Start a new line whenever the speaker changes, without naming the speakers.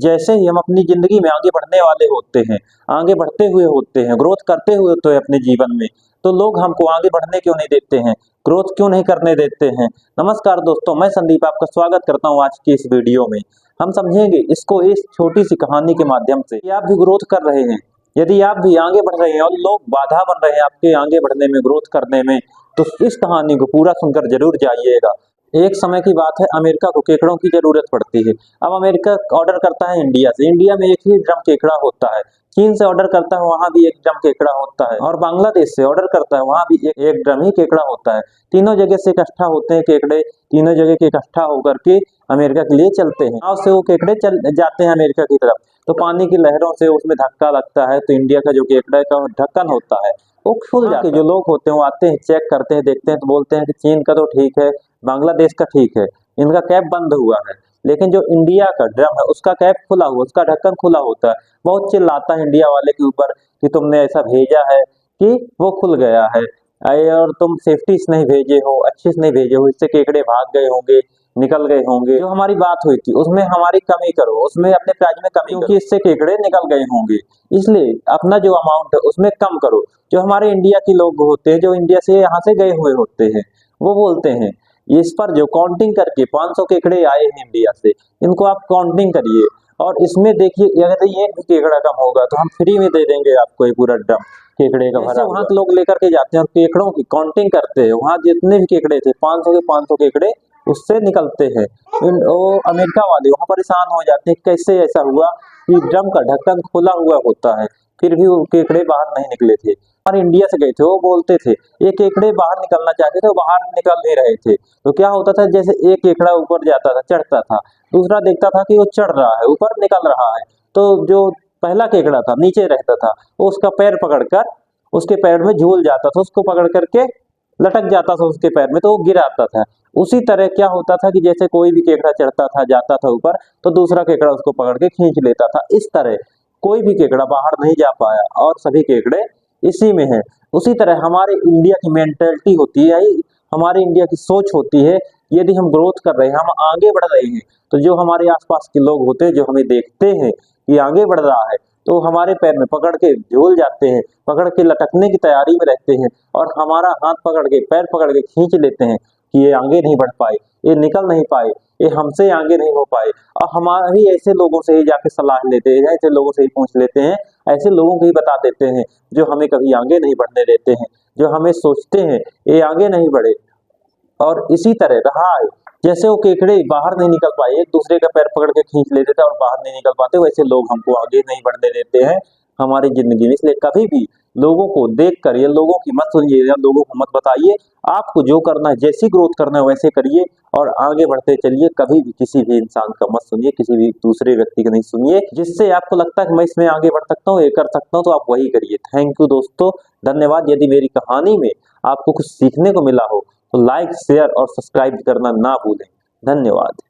जैसे ही हम अपनी जिंदगी में आगे बढ़ने वाले होते हैं, आगे बढ़ते हुए होते हैं, ग्रोथ करते हुए होते हैं अपने जीवन में, तो लोग हमको आगे बढ़ने क्यों नहीं देते हैं, ग्रोथ क्यों नहीं करने देते हैं। नमस्कार दोस्तों, मैं संदीप आपका स्वागत करता हूं आज की इस वीडियो में। हम समझेंगे इसको इस छोटी सी कहानी के माध्यम से कि आप भी ग्रोथ कर रहे हैं, यदि आप भी आगे बढ़ रहे हैं और लोग बाधा बन रहे हैं आपके आगे बढ़ने में, ग्रोथ करने में, तो इस कहानी को पूरा सुनकर जरूर जाइएगा। एक समय की बात है, अमेरिका को केकड़ों की जरूरत पड़ती है। अब अमेरिका ऑर्डर करता है इंडिया से, इंडिया में एक ही ड्रम केकड़ा होता है। चीन से ऑर्डर करता है, वहां भी एक ड्रम केकड़ा होता है। और बांग्लादेश से ऑर्डर करता है, वहां भी एक ड्रम ही केकड़ा होता है। तीनों जगह से इकट्ठा होते हैं केकड़े, तीनों जगह के इकट्ठा होकर के अमेरिका के लिए चलते हैं। नाव से वो केकड़े चल जाते हैं अमेरिका की तरफ, तो पानी की लहरों से उसमें धक्का लगता है, तो इंडिया का जो केकड़ा का ढक्कन होता है वो खुल जाता है। जो लोग होते हैं वो आते हैं, चेक करते हैं, देखते हैं, तो बोलते हैं कि चीन का तो ठीक है, बांग्लादेश का ठीक है, इनका कैप बंद हुआ है। लेकिन जो इंडिया का ड्रम है उसका कैप खुला हुआ, उसका ढक्कन खुला होता है। बहुत चिल्लाता है इंडिया वाले के ऊपर कि तुमने ऐसा भेजा है कि वो खुल गया है, और तुम सेफ्टी से नहीं भेजे हो, अच्छे से नहीं भेजे हो, इससे केकड़े भाग गए होंगे, निकल गए होंगे। जो हमारी बात हुई थी उसमें हमारी कमी करो, उसमें अपने प्राइस में कमी, क्योंकि इससे केकड़े निकल गए होंगे, इसलिए अपना जो अमाउंट है उसमें कम करो। जो हमारे इंडिया के लोग होते हैं, जो इंडिया से यहाँ से गए हुए होते हैं, वो बोलते हैं इस पर जो काउंटिंग करके 500 केकड़े आए हैं इंडिया से, इनको आप काउंटिंग करिए, और इसमें देखिए अगर ये भी केकड़ा कम होगा तो हम फ्री में दे देंगे आपको ये पूरा ड्रम केकड़े का भरा। वहां के लोग लेकर के जाते हैं और केकड़ों की काउंटिंग करते हैं। वहां जितने भी केकड़े थे 500 के 500 केकड़े उससे निकलते हैं। वो अमेरिका वाले वहां परेशान हो जाते हैं, कैसे ऐसा हुआ कि ड्रम का ढक्कन खुला हुआ होता है फिर भी वो केकड़े बाहर नहीं निकले थे। और इंडिया से गए थे, वो बोलते थे ये केकड़े बाहर निकलना चाहते थे, वो बाहर निकल नहीं रहे थे। तो क्या होता था, जैसे एक केकड़ा ऊपर जाता था, चढ़ता था, दूसरा देखता था कि वो चढ़ रहा है, ऊपर निकल रहा है, तो जो पहला केकड़ा था नीचे रहता था, वो उसका पैर पकड़कर उसके पैर में झूल जाता था, उसको पकड़ करके लटक जाता था उसके पैर में, तो वो गिर आता था। उसी तरह क्या होता था कि जैसे कोई भी केकड़ा चढ़ता था, जाता था ऊपर, तो दूसरा केकड़ा उसको पकड़ के खींच लेता था। इस तरह कोई भी केकड़ा बाहर नहीं जा पाया और सभी केकड़े इसी में है। उसी तरह हमारे इंडिया की मेंटेलिटी होती है, हमारे इंडिया की सोच होती है। यदि हम ग्रोथ कर रहे हैं, हम आगे बढ़ रहे हैं, तो जो हमारे आसपास के लोग होते हैं, जो हमें देखते हैं कि आगे बढ़ रहा है, तो हमारे पैर में पकड़ के झूल जाते हैं, पकड़ के लटकने की तैयारी में रहते हैं, और हमारा हाथ पकड़ के, पैर पकड़ के खींच लेते हैं कि ये आगे नहीं बढ़ पाए, ये निकल नहीं पाए, ये हमसे आगे नहीं हो पाए। और हमारी ऐसे लोगों से ही जाके सलाह लेते हैं, ऐसे लोगों से ही पूछ लेते हैं, ऐसे लोगों को ही बता देते हैं जो हमें कभी आगे नहीं बढ़ने देते हैं, जो हमें सोचते हैं ये आगे नहीं बढ़े। और इसी तरह रहा है, जैसे वो केकड़े बाहर नहीं निकल पाए, एक दूसरे का पैर पकड़ के खींच लेते थे और बाहर नहीं निकल पाते, वैसे लोग हमको आगे नहीं बढ़ने देते हैं हमारी जिंदगी में। इसलिए कभी भी लोगों को देख कर या लोगों की मत सुनिए या लोगों को मत बताइए। आपको जो करना है, जैसी ग्रोथ करना है वैसे करिए और आगे बढ़ते चलिए। कभी भी किसी भी इंसान का मत सुनिए, किसी भी दूसरे व्यक्ति का नहीं सुनिए। जिससे आपको लगता है कि मैं इसमें आगे बढ़ सकता हूँ, ये कर सकता हूँ, तो आप वही करिए। थैंक यू दोस्तों, धन्यवाद। यदि मेरी कहानी में आपको कुछ सीखने को मिला हो तो लाइक, शेयर और सब्सक्राइब करना ना भूलें। धन्यवाद।